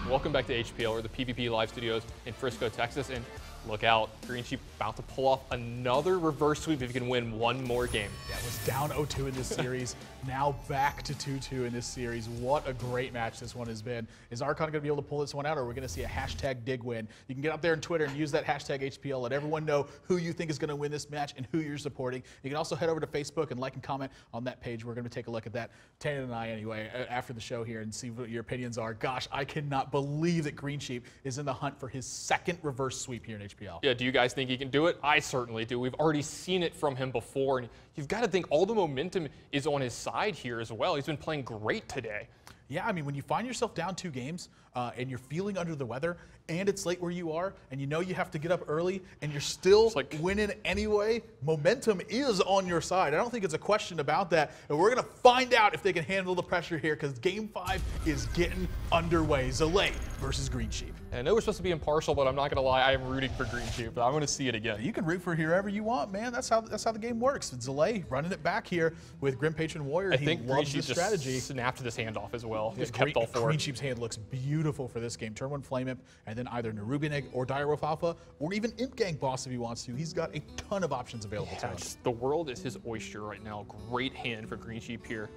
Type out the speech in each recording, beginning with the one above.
Welcome back to HPL, or the PvP Live Studios in Frisco, Texas. And look out, Greensheep about to pull off another reverse sweep if he can win one more game. Yeah, it was down 0-2 in this series, now back to 2-2 in this series. What a great match this one has been. Is Archon going to be able to pull this one out, or are we going to see a hashtag dig win? You can get up there on Twitter and use that hashtag HPL. Let everyone know who you think is going to win this match and who you're supporting. You can also head over to Facebook and like and comment on that page. We're going to take a look at that, Tannen and I anyway, after the show here and see what your opinions are. Gosh, I cannot believe that Greensheep is in the hunt for his second reverse sweep here in HPL. Yeah, do you guys think he can do it? I certainly do. We've already seen it from him before, and you've got to think all the momentum is on his side here as well. He's been playing great today. Yeah, I mean, when you find yourself down 2 games and you're feeling under the weather and it's late where you are and you know you have to get up early and you're still winning anyway, momentum is on your side. I don't think it's a question about that. And we're going to find out if they can handle the pressure here because Game 5 is getting underway. Zalae versus Greensheep. And I know we're supposed to be impartial, but I'm not going to lie, I am rooting for Greensheep. I'm going to see it again. You can root for whoever you want, man. That's how the game works. Zalae running it back here with Grim Patron Warrior. I think loves Greensheep this just strategy. snapped this hand off as well. Yeah, just kept all 4. Greensheep's hand looks beautiful for this game. Turn 1 Flame Imp, and then either Nerubian Egg or Direwolf Alpha, or even Imp Gang Boss if he wants to. He's got a ton of options available to him. The world is his oyster right now. Great hand for Greensheep here.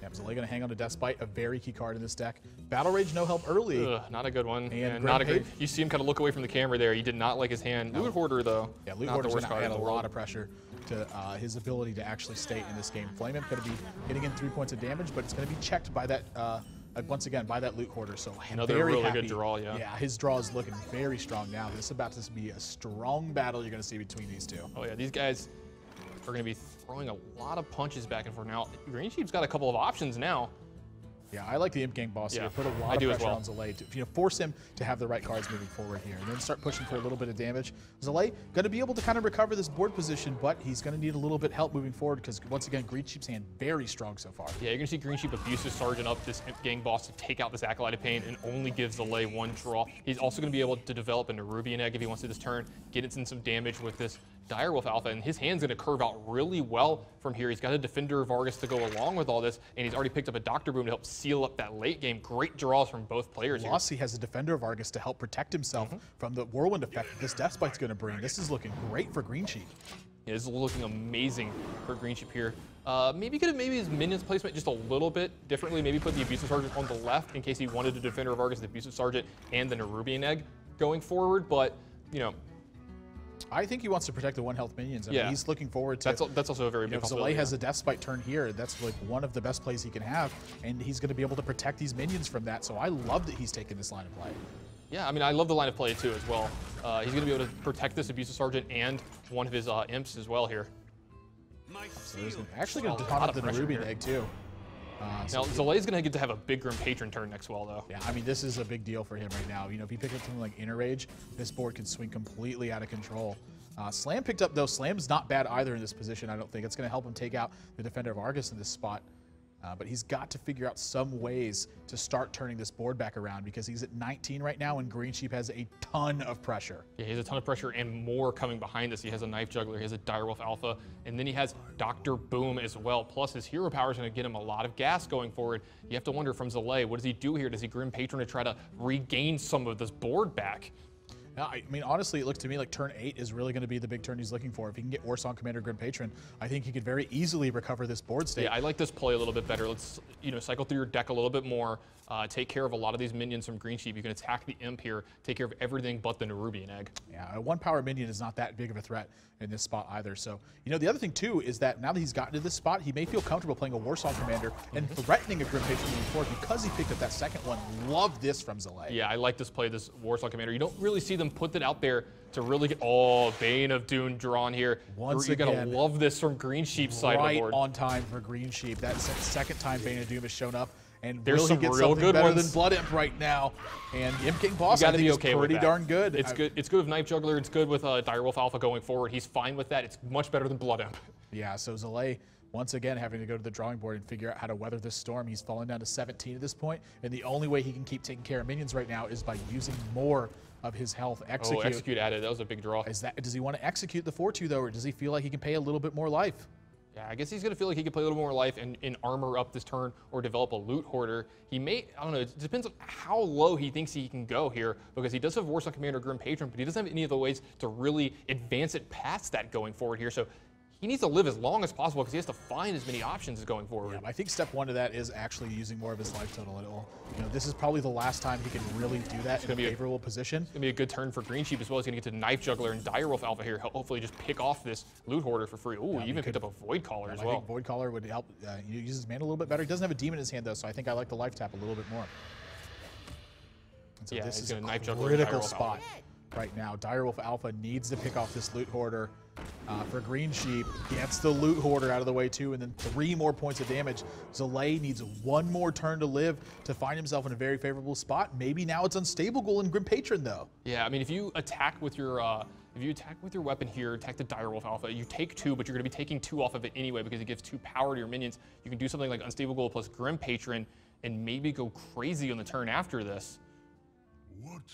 Yeah, Zalae gonna hang on to Deathbite, a very key card in this deck. Battle Rage, no help early. Ugh, not a good one. And not a good. You see him kind of look away from the camera there. He did not like his hand. No. Loot Hoarder though. Yeah, Loot Hoarder's gonna add a lot of pressure to his ability to actually stay in this game. Flame Imp gonna be hitting in 3 points of damage, but it's gonna be checked by that. Once again, by that Loot Hoarder, so another very really happy. good draw, yeah. Yeah, his draw is looking very strong now. This is about to be a strong battle you're going to see between these two. Oh yeah, these guys are going to be throwing a lot of punches back and forth now. Greensheep's got a couple of options now. Yeah, I like the Imp Gang Boss here. Put a lot of pressure on Zalae to force him to have the right cards moving forward here, and then start pushing for a little bit of damage. Zalae going to be able to kind of recover this board position, but he's going to need a little bit help moving forward because once again, Greensheep's hand very strong so far. Yeah, you're going to see Greensheep Abusive Sergeant up this Imp Gang Boss to take out this Acolyte of Pain and only give Zalae 1 draw. He's also going to be able to develop a Nerubian Egg if he wants to this turn, get it in some damage with this Direwolf Alpha, and his hand's going to curve out really well from here. He's got a Defender of Argus to go along with all this, and he's already picked up a Dr. Boom to help seal up that late game. Great draws from both players here. Plus, he has a Defender of Argus to help protect himself from the Whirlwind effect that this Deathbite's going to bring. This is looking great for Greensheep. Yeah, this is looking amazing for Greensheep here. Maybe could have his minions placement just a little bit differently. Maybe put the Abusive Sergeant on the left in case he wanted a Defender of Argus, the Abusive Sergeant, and the Nerubian Egg going forward. But, you know, I think he wants to protect the 1 health minions. I mean, he's looking forward to. That's also a very big possibility. Zalae has a Deathbite turn here. That's like one of the best plays he can have, and he's going to be able to protect these minions from that. So I love that he's taking this line of play. Yeah, I mean, I love the line of play too as well. He's going to be able to protect this Abusive Sergeant and one of his imps as well here. So he's actually going to taunt up the Nerubian Egg too. Now, Zalae's going to get to have a big Grim Patron turn next well, though. Yeah, I mean, this is a big deal for him right now. You know, if he picks up something like Inner Rage, this board can swing completely out of control. Slam picked up, though. Slam's not bad either in this position, I don't think. It's going to help him take out the Defender of Argus in this spot. But he's got to figure out some ways to start turning this board back around because he's at 19 right now and Greensheep has a ton of pressure. Yeah, he has a ton of pressure and more coming behind this. He has a Knife Juggler, he has a Direwolf Alpha, and then he has Dr. Boom as well. Plus his hero power is going to get him a lot of gas going forward. You have to wonder from Zalae, what does he do here? Does he Grim Patron to try to regain some of this board back? Now, I mean, honestly, it looks to me like turn 8 is really going to be the big turn he's looking for. If he can get Warsong Commander Grim Patron, I think he could very easily recover this board state. Yeah, I like this play a little bit better. Let's, cycle through your deck a little bit more. Take care of a lot of these minions from Greensheep. You can attack the Imp here, take care of everything but the Nerubian Egg. Yeah, a 1-power minion is not that big of a threat in this spot either. So, the other thing too is that now that he's gotten to this spot, he may feel comfortable playing a Warsong Commander and threatening a Grim Patron moving forward because he picked up that second one. Love this from Zalae. Yeah, I like this play, this Warsong Commander. You don't really see them put that out there to really get, Bane of Doom drawn here. You're gonna love this from Greensheep's side of the board. Right on time for Greensheep. That second time Bane of Doom has shown up. And there's some get real good better ones than Blood Imp right now. And Imp King Boss, I think, is pretty darn good. It's good. It's good with Knife Juggler. It's good with Direwolf Alpha going forward. He's fine with that. It's much better than Blood Imp. Yeah, so Zalae, once again, having to go to the drawing board and figure out how to weather this storm. He's fallen down to 17 at this point, and the only way he can keep taking care of minions right now is by using more of his health. Execute. Oh, execute added. That was a big draw. Does he want to execute the 4-2, though, or does he feel like he can pay a little bit more life? Yeah, I guess he's going to feel like he could play a little more life and armor up this turn or develop a loot hoarder. He may, I don't know, it depends on how low he thinks he can go here, because he does have Warsong Commander, Grim Patron, but he doesn't have any of the ways to really advance it past that going forward here. So he needs to live as long as possible because he has to find as many options as going forward. Yeah, I think step one to that is actually using more of his life total. This is probably the last time he can really do that in a favorable position. It's going to be a good turn for Greensheep as well. He's going to get to Knife Juggler and Direwolf Alpha here. He'll hopefully just pick off this loot hoarder for free. Ooh, he even picked up a Void Caller as well. I think Void Caller would help use his mana a little bit better. He doesn't have a demon in his hand, though, so I think I like the life tap a little bit more. And so this is a critical spot right now. Direwolf Alpha needs to pick off this loot hoarder. For Greensheep, gets the loot hoarder out of the way too, and then 3 more points of damage. Zalae needs 1 more turn to live to find himself in a very favorable spot. Maybe now it's Unstable Goal and Grim Patron though. Yeah, I mean, if you attack with your weapon here, attack the Direwolf Alpha, you take 2, but you're going to be taking 2 off of it anyway because it gives 2 power to your minions. You can do something like Unstable Goal plus Grim Patron and maybe go crazy on the turn after this.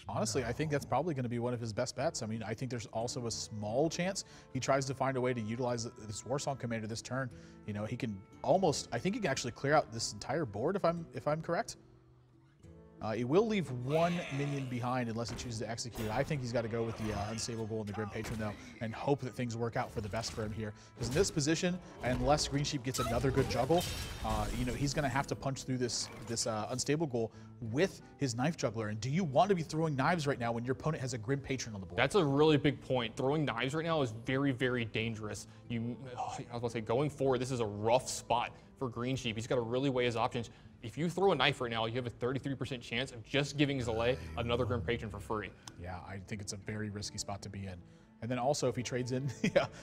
Honestly, I think that's probably going to be one of his best bets. I mean, I think there's also a small chance he tries to find a way to utilize this Warsong Commander this turn. He can almost, I think he can actually clear out this entire board if I'm correct. He will leave 1 minion behind unless he chooses to execute it. I think he's got to go with the Unstable Goal and the Grim Patron, though, and hope that things work out for the best for him here. Because in this position, unless Greensheep gets another good juggle, he's going to have to punch through this Unstable Goal with his Knife Juggler. And do you want to be throwing knives right now when your opponent has a Grim Patron on the board? That's a really big point. Throwing knives right now is very, very dangerous. I was about to say, going forward, this is a rough spot for Greensheep. He's got to really weigh his options. If you throw a knife right now, you have a 33% chance of just giving Zalae another Grim Patron for free. Yeah, I think it's a very risky spot to be in. And then also, if he trades in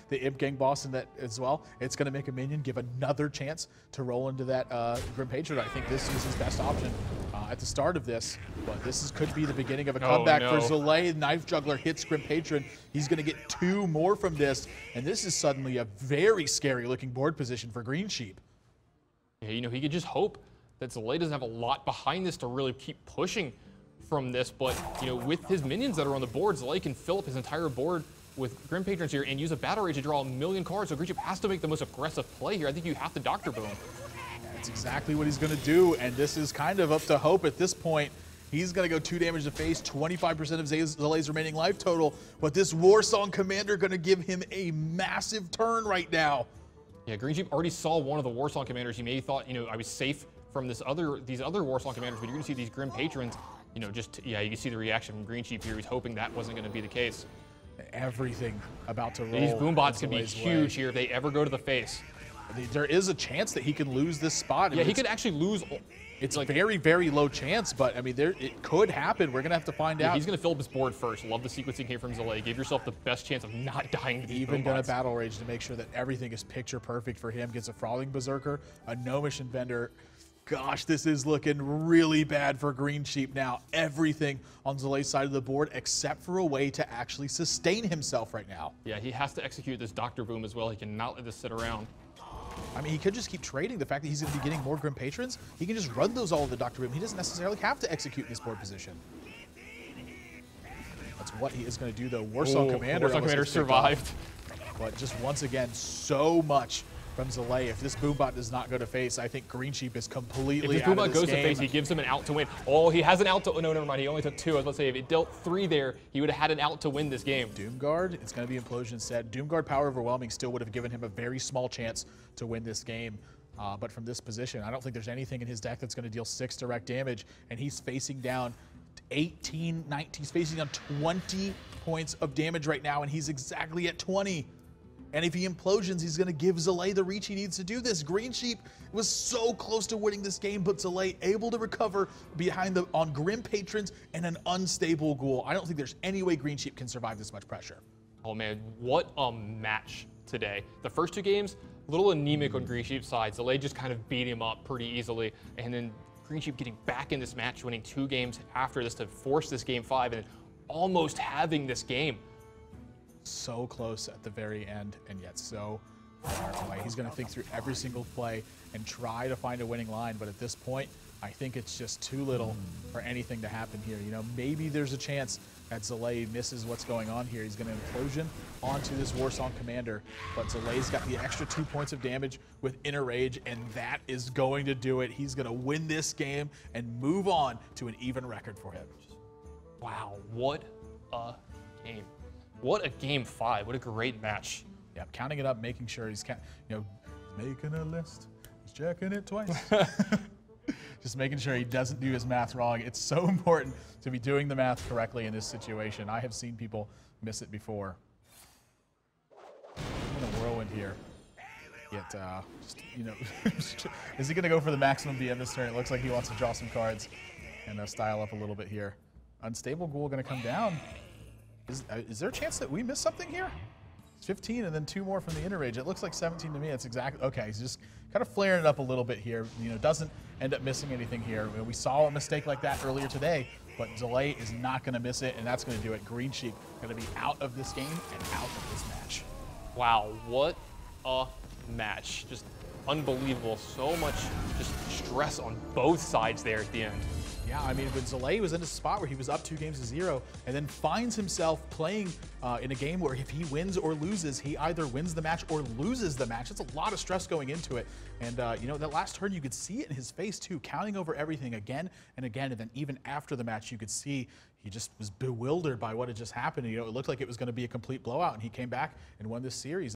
the Imp Gang boss in that as well, it's going to make a minion give another chance to roll into that Grim Patron. I think this is his best option at the start of this. But this could be the beginning of a comeback for Zalae. Knife Juggler hits Grim Patron. He's going to get 2 more from this. And this is suddenly a very scary looking board position for Greensheep. Yeah, he could just hope that Zalae doesn't have a lot behind this to really keep pushing from this. But, with his minions that are on the board, Zalae can fill up his entire board with Grim Patrons here and use a Battle Rage to draw 1,000,000 cards. So Greensheep has to make the most aggressive play here. I think you have to Dr. Boom. That's exactly what he's going to do. And this is kind of up to hope at this point. He's going to go 2 damage to face, 25% of Zalae's remaining life total. But this Warsong Commander going to give him a massive turn right now. Yeah, Greensheep already saw one of the Warsong Commanders. He maybe thought, I was safe from these other Warsong Commanders, but you're going to see these Grim Patrons, you can see the reaction from Greensheep here. He's hoping that wasn't going to be the case. Everything about to roll. These boombots can be huge here if they ever go to the face. There is a chance that he can lose this spot. Yeah, he could actually lose. It's like very, very low chance, but I mean, it could happen. We're going to have to find out. He's going to fill up his board first. Love the sequencing here from Zalae. Give yourself the best chance of not dying to these Even going to Battle Rage to make sure that everything is picture perfect for him. Gets a Frothing Berserker, a Gnomish Inventor. Gosh, this is looking really bad for Greensheep now. Everything on Zalae's side of the board except for a way to actually sustain himself right now. Yeah, he has to execute this Dr. Boom as well. He cannot let this sit around. I mean, he could just keep trading. The fact that he's going to be getting more Grim Patrons, he can just run those all of the Dr. Boom. He doesn't necessarily have to execute in this board position. That's what he is going to do, though. Warsong Commander survived. But just once again, so much from Zalae. If this Boombot does not go to face, I think Greensheep is completely out of this game. If this Boombot goes to face, he gives him an out to win. Oh, he has an out to... No, never mind. He only took 2. I was about to say, if he dealt 3 there, he would have had an out to win this game. Doomguard, it's going to be Implosion instead. Doomguard Power Overwhelming still would have given him a very small chance to win this game. But from this position, I don't think there's anything in his deck that's going to deal 6 direct damage. And he's facing down 18, 19. He's facing down 20 points of damage right now, and he's exactly at 20. And if he implosions, he's going to give Zalae the reach he needs to do this. Greensheep was so close to winning this game, but Zalae able to recover behind on Grim Patrons and an Unstable Ghoul. I don't think there's any way Greensheep can survive this much pressure. Oh man, what a match today. The first 2 games, a little anemic on Greensheep's side. Zalae just kind of beat him up pretty easily. And then Greensheep getting back in this match, winning 2 games after this to force this game 5 and almost having this game. So close at the very end, and yet so far away. He's going to think through every single play and try to find a winning line, but at this point, I think it's just too little for anything to happen here. You know, maybe there's a chance that Zalae misses what's going on here. He's going to implosion onto this Warsong Commander, but Zalae's got the extra 2 points of damage with Inner Rage, and that is going to do it. He's going to win this game and move on to an even record for him. Wow, what a game. What a game 5. What a great match. Yeah, counting it up, making sure he's, making a list. He's checking it twice. Just making sure he doesn't do his math wrong. It's so important to be doing the math correctly in this situation. I have seen people miss it before. I'm in a whirlwind here. Yet, is he going to go for the maximum BM this turn? It looks like he wants to draw some cards and style up a little bit here. Unstable Ghoul going to come down. Is there a chance that we miss something here? It's 15 and then 2 more from the Inner Rage. It looks like 17 to me. It's exactly, okay, he's just kind of flaring it up a little bit here. You know, doesn't end up missing anything here. We saw a mistake like that earlier today, but Zalae is not going to miss it, and that's going to do it. Greensheep going to be out of this game and out of this match. Wow, what a match. Just unbelievable. So much just stress on both sides there at the end. Yeah, I mean, when Zalae was in a spot where he was up 2-0 and then finds himself playing in a game where if he wins or loses, he either wins the match or loses the match. It's a lot of stress going into it. And, that last turn, you could see it in his face, too, counting over everything again and again. And then even after the match, you could see he just was bewildered by what had just happened. You know, it looked like it was going to be a complete blowout, and he came back and won this series.